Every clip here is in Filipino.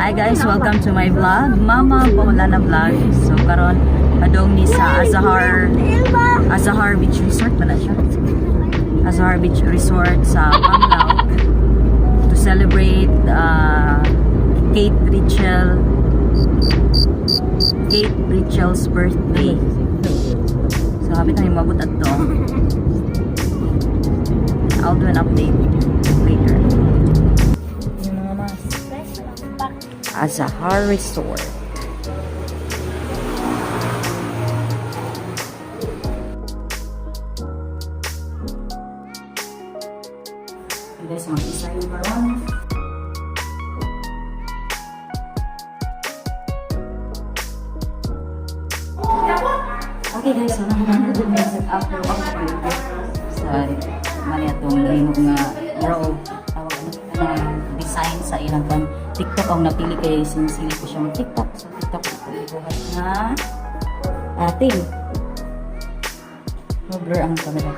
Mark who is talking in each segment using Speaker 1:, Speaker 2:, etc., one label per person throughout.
Speaker 1: Hi guys, welcome to my vlog, Mama Paulana Vlog. So karon adong ni sa Azahar Beach Resort pa na siya. Azahar Beach Resort sa Panglao to celebrate Kate Richel's birthday. So kapit na yung mabot at to. I'll do an update later. Azahar Resort. Guys, mag-isa yung baron. Okay guys, so nakakamagod na set up pero ako sa mali atong limog nga row. Tawag na design sa ilang kan TikTok ang napili kay sinisili ko siya mag TikTok. So TikTok ko buhat na ating blur ang camera.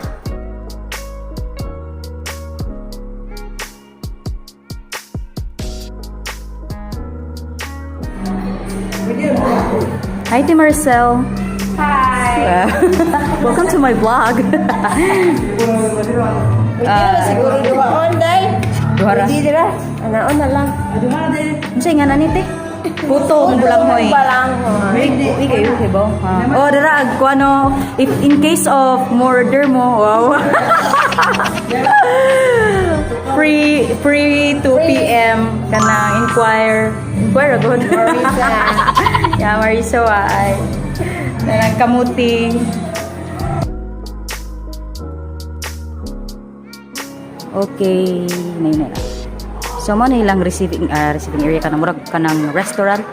Speaker 1: Hi Team Marcel.
Speaker 2: Hi!
Speaker 1: Welcome to my vlog.
Speaker 2: Siguro duhaon, day.
Speaker 1: Duhara.
Speaker 2: Hindi dira. Anaon na lang.
Speaker 1: Unsay nga nani te? Puto ng bulanghoy.
Speaker 2: Balanghoy.
Speaker 1: Okay, ba? Oh, dara ko ano, if in case of murder mo, wow. Free 2 p.m. kana inquire agad.
Speaker 2: Marisa.
Speaker 1: Yeah, Marisa ay. Nanang kamuting. Okay, nay na. So mo na ilang receiving area kanang murag kanang restaurant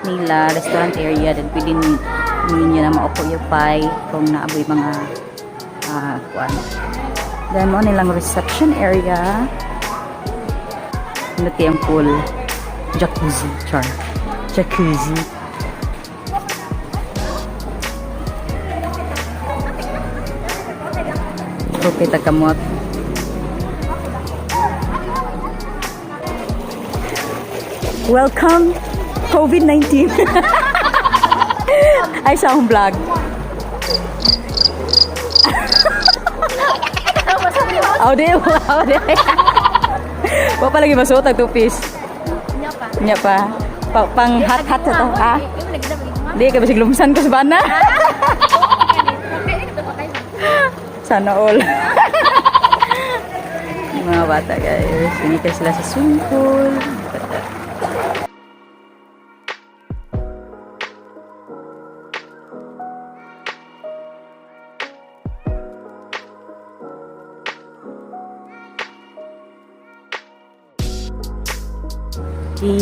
Speaker 1: area then pwede ninyo na ma-occupy kung naaboy mga kuan. Then mo na ilang reception area. Nati ang pool, jacuzzi. Okay, takamot. Welcome, COVID-19. Ay, sa akong vlog. Aude. Wa pa lagi masuot ang two-piece. Nya pa. Pang hot-hot sa to, ha? Di, ka basig lumsan ko sa bana. Sana all. Mga bata, guys. Sinika sila sa swimming pool.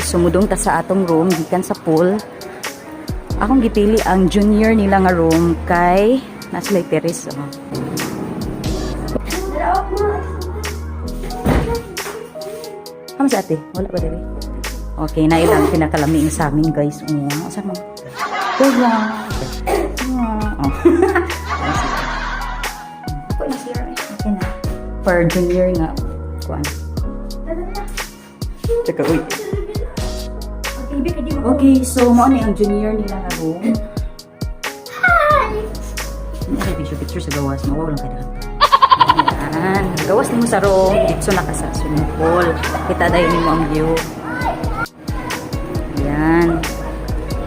Speaker 1: Sumudong ta sa atong room gikan sa pool. Akong gipili ang junior nila nga room kay nasa terrace. Ano sa ate? Wala ba dali? Okay, na ilang pinakalaming sa amin guys. Asa mo? Wala. Ako na sira. Okay na. For junior nga kuan. Teka, uy. Okay, so mo na ang junior nila na room. Hi! May picture sa gawas. Mawaw lang kayo. Yan. Gawas mo sa room. Dito na ka sa swimming pool. Kita dahil mo ang view. Yan.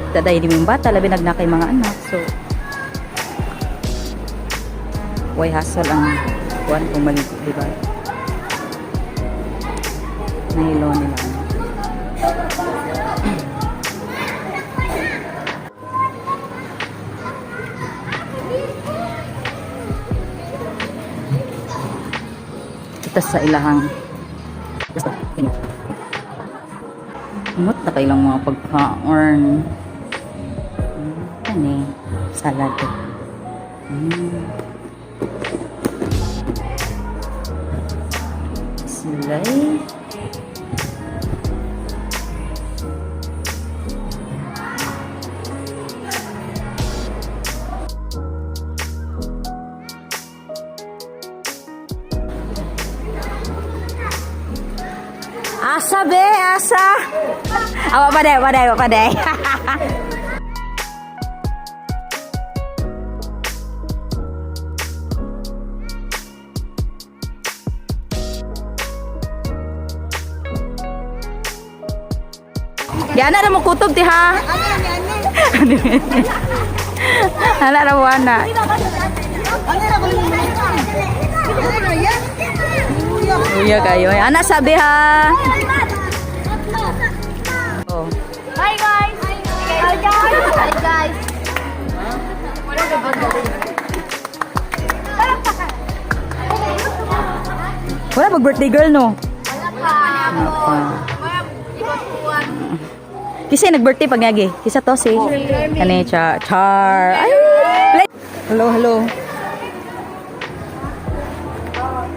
Speaker 1: Kita dahil mo yung bata. Labi nagnakay mga anak. So, why hassle ang kuwan kung maliit, diba? Nahilo nila. Kita sa ilahang imot na kailang mga pagka-earn ano eh salad silay Asa be, asa. Awa pa day, awa pa day. Yan na mo kutob ti ha. Ana ra mo ana. Iya kayo. Ana sabi ha. Oh.
Speaker 3: Hi guys! Hi guys! Hi guys!
Speaker 1: Wala mag birthday girl no. Kasi nag-birthday pag ngagi. Kisa to si kani Char. Ay. Hello, hello.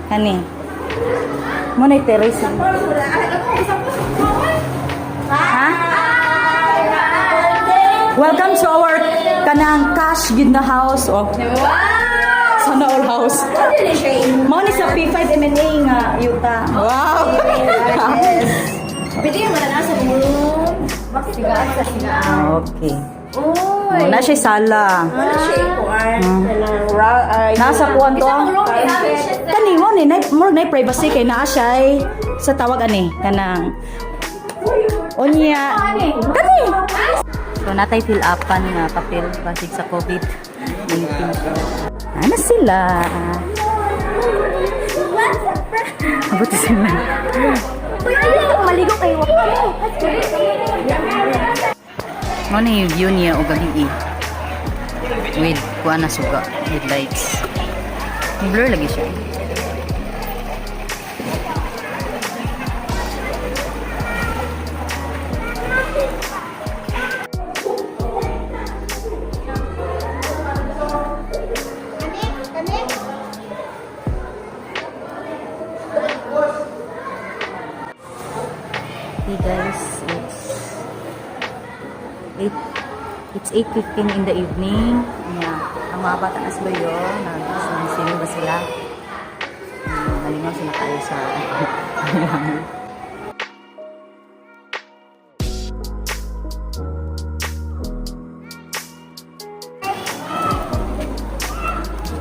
Speaker 1: Kani. Mo na terrace. Ha? Welcome to our kanang cash gid na house. Oh. Sana all house. Mo ni sa P5 M&A nga yuta. Wow.
Speaker 2: Pwede mo na nasa room. Sigaan sa sigaan.
Speaker 1: Okay. Muna siya sala. Nasa kuwan to. Kani mo ni more na privacy kay naa siya sa tawag ani kanang onya. Kani. So natay fill upan nga papel basig sa COVID-19. Ano sila? Abuti sila.
Speaker 3: Maligo kayo.
Speaker 1: Ano na yung view niya o gabi with kuha na suga with lights. Blur lagi siya. Hey guys, it's 8:15 in the evening. Yeah. Ang mga bata na sila yun. Nag-swimming ba sila? Malingaw sila tayo sa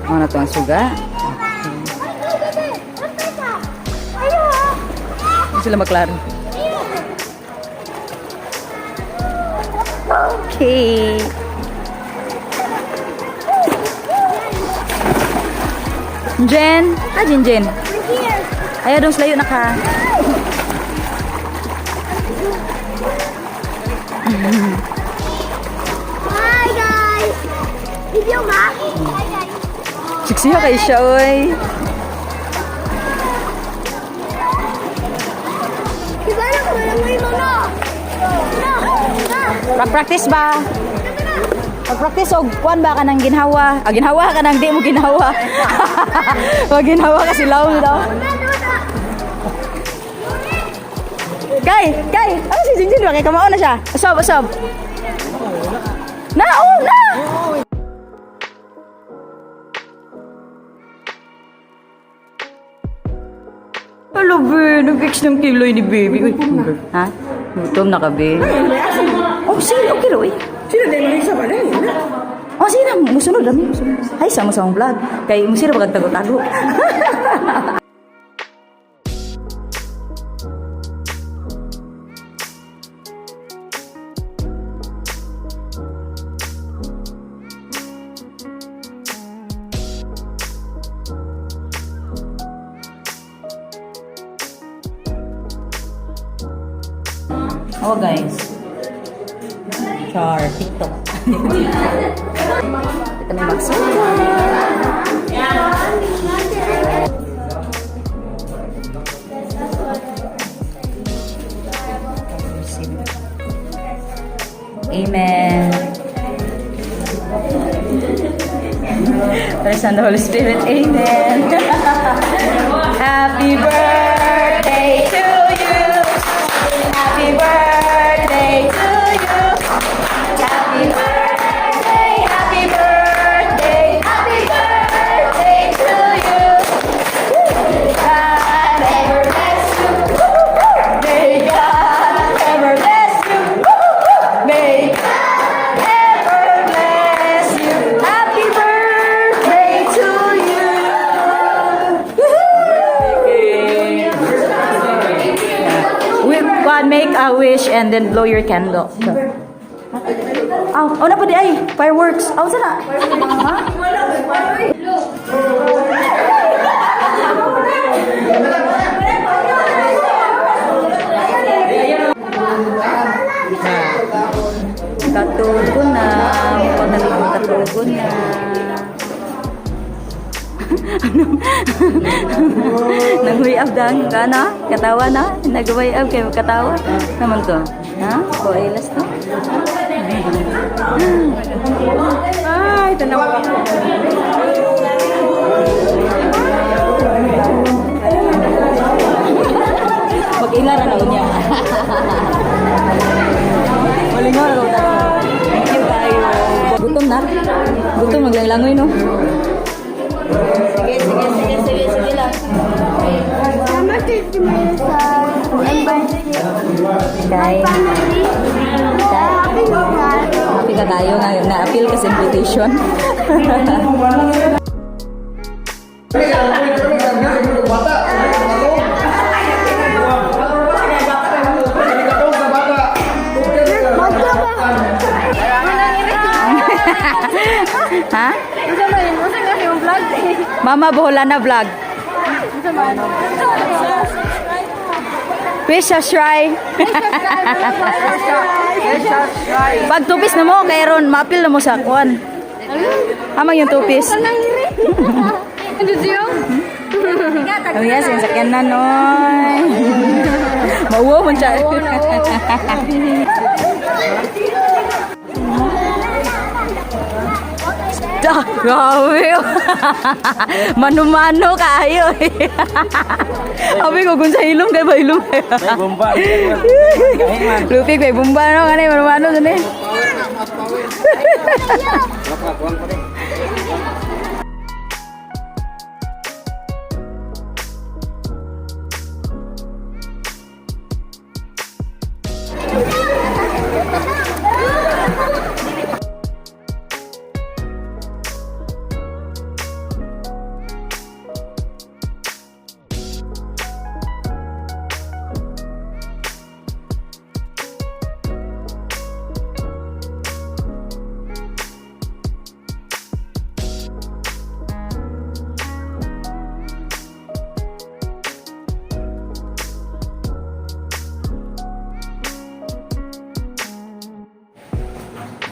Speaker 1: ano na ito ang suga? Hindi sila maklaro. Okay. Jen? Jen. Ayaw dong selayo na ka.
Speaker 3: Hi guys! Video ba? Hi guys!
Speaker 1: Siksiya kayo siya, oy.
Speaker 3: Diba na kung alam mo yung mga?
Speaker 1: Practice ba? Pag-practice og kuan ba ka nang ginhawa? Ginhawa ka nang di mo ginhawa. Wag ginhawa ka silaw mo daw. Kay! Ano si Jinjin ba? Kay kamao na siya. Usab. Na! Hello, be. Nag-fix ng kiloy ni baby. Uy, ha? Gutom na ka, be. Oh, sige. Okay, Loy.
Speaker 2: Sino din mo sa balay?
Speaker 1: Oh, sige na. Musunod kami. Ay, sama sa akong vlog. Kay mo sila pagkagtago-tago. Oh, guys. Char, TikTok. Kita may maksud. Amen. Praise the Holy Spirit. Amen. Happy birthday to you. Happy birthday to you. Happy birthday, happy birthday, happy birthday to you. God ever bless you. May God ever bless you. make a wish and then blow your candle. Oh, na pa di ay fireworks. Oh, sana. Katugo na. Pagdating katugo na. Nag-way-up dang ka na? Katawa na? Nag-way-up kayo katawa? Naman to? Ha? Koilas to? Ay, tanawa ka. Mag-ingar na naman niya. Malingaw na naman. Thank you tayo. Gutom na? Gutom, maglanglangoy no? Sige lang.
Speaker 3: Mama, titi mo yun sa
Speaker 1: Kay, happy ka tayo ngayon. Na-appeal ka sa invitation. Ha? Mama Bola na vlog. Fish Shrine. Pag tupis na mo, kay Ron, mapil na mo sa kuwan. Amang yung tupis. Oh yes, yung sakyan na noy. Mauwa mo siya. Grabe. Mano-mano kayo. Sabi ko kung sa ilong kay ba ilong.
Speaker 4: May bomba.
Speaker 1: Lupig may bomba no kanay mano-mano dun eh.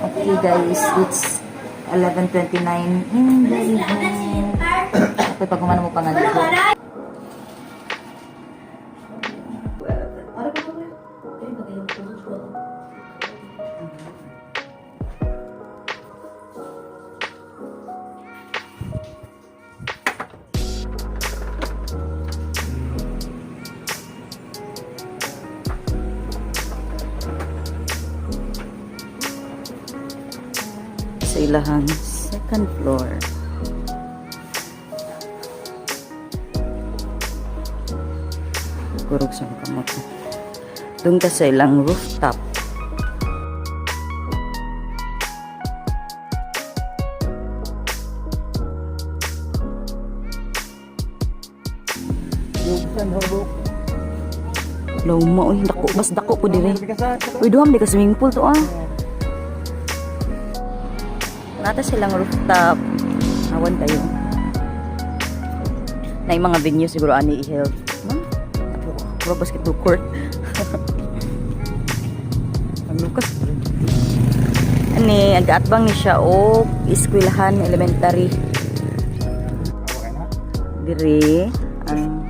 Speaker 1: Okay guys, it's 11:29 in the evening. Okay, pag kumano mo pa nga dito. Sa ilahang second floor. Kurog sa kamot. Doon ka sa ilang rooftop. Luma, uy, dako, mas dako po dire. Uy, duham di ka swimming pool to ah. Nata silang rooftop. Awan kayo. Na yung mga venue siguro ani i-help. Pro basketball court. Ano ka? Ani,ag-atbang ni siya o eskwelahan elementary. Dire. Ang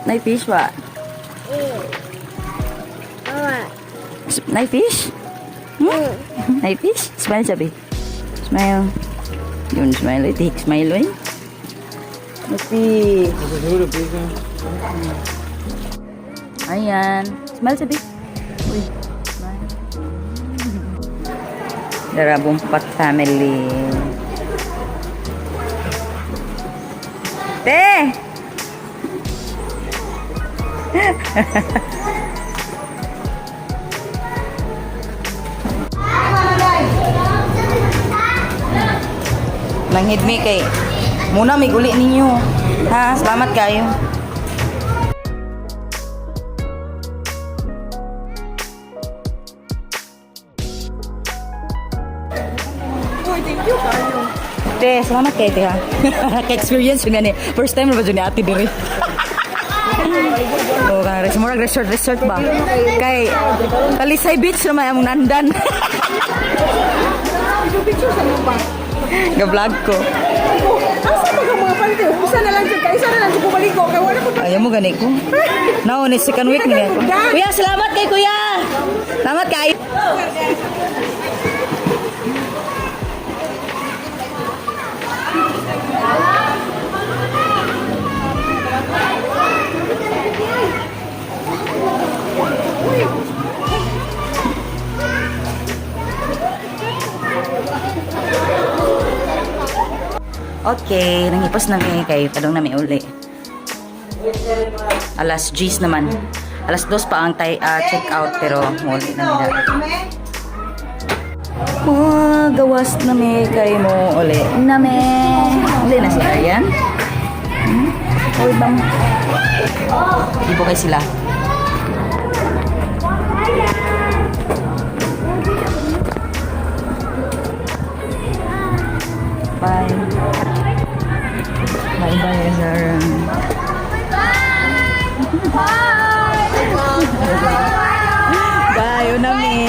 Speaker 1: Nay fish ba? Nay fish? Nay fish? Smile sabi. Smile. Yun, smile. Take smile eh. Fish. Ayan. Smile sabi. Uy. Smile. Darabumpat family. Manghid mi kay muna may uli ninyo. Ha, salamat kayo. Te, salamat kayo, te, ha? Ka-experience yun gani. First time na ba dyan ni ate diri? Oo, murag resort ba? Kay, Talisay Beach naman ang nandan. Ga-vlog ko.
Speaker 2: Asa ba ka mga palito? Isa na lang dyan ka. Isa na lang dyan bumalik ko. Kaya wala ko.
Speaker 1: Ayaw mo gani ko. Now, ni second week ni ko. Kuya, salamat kay kuya! Salamat kayo! Okay, nangipos na mi kay padong na mi uli. Alas 10 naman. Alas 2 pa ang check out pero muli na nila. Gawas na mi kay mo uli. Uli na si Arian. Oy bang. Ibo kay sila. Bye. Bye-bye, Zara. Bye, Unami.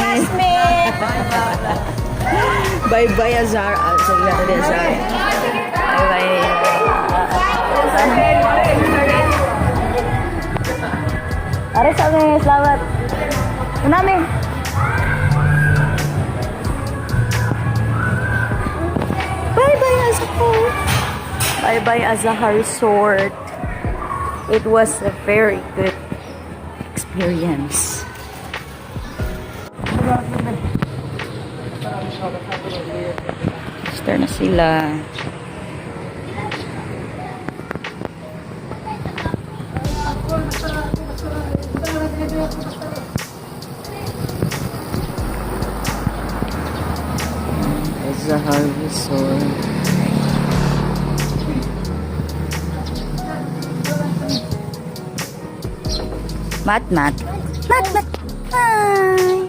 Speaker 1: Bye-bye, Azar. Sorry, natin, Azar. Bye-bye. Aris kami, selamat. Unami. Bye-bye, Azahar. Bye-bye, Azahar Resort. It was a very good experience. Start na sila. Azahar Resort. Mat. Hi.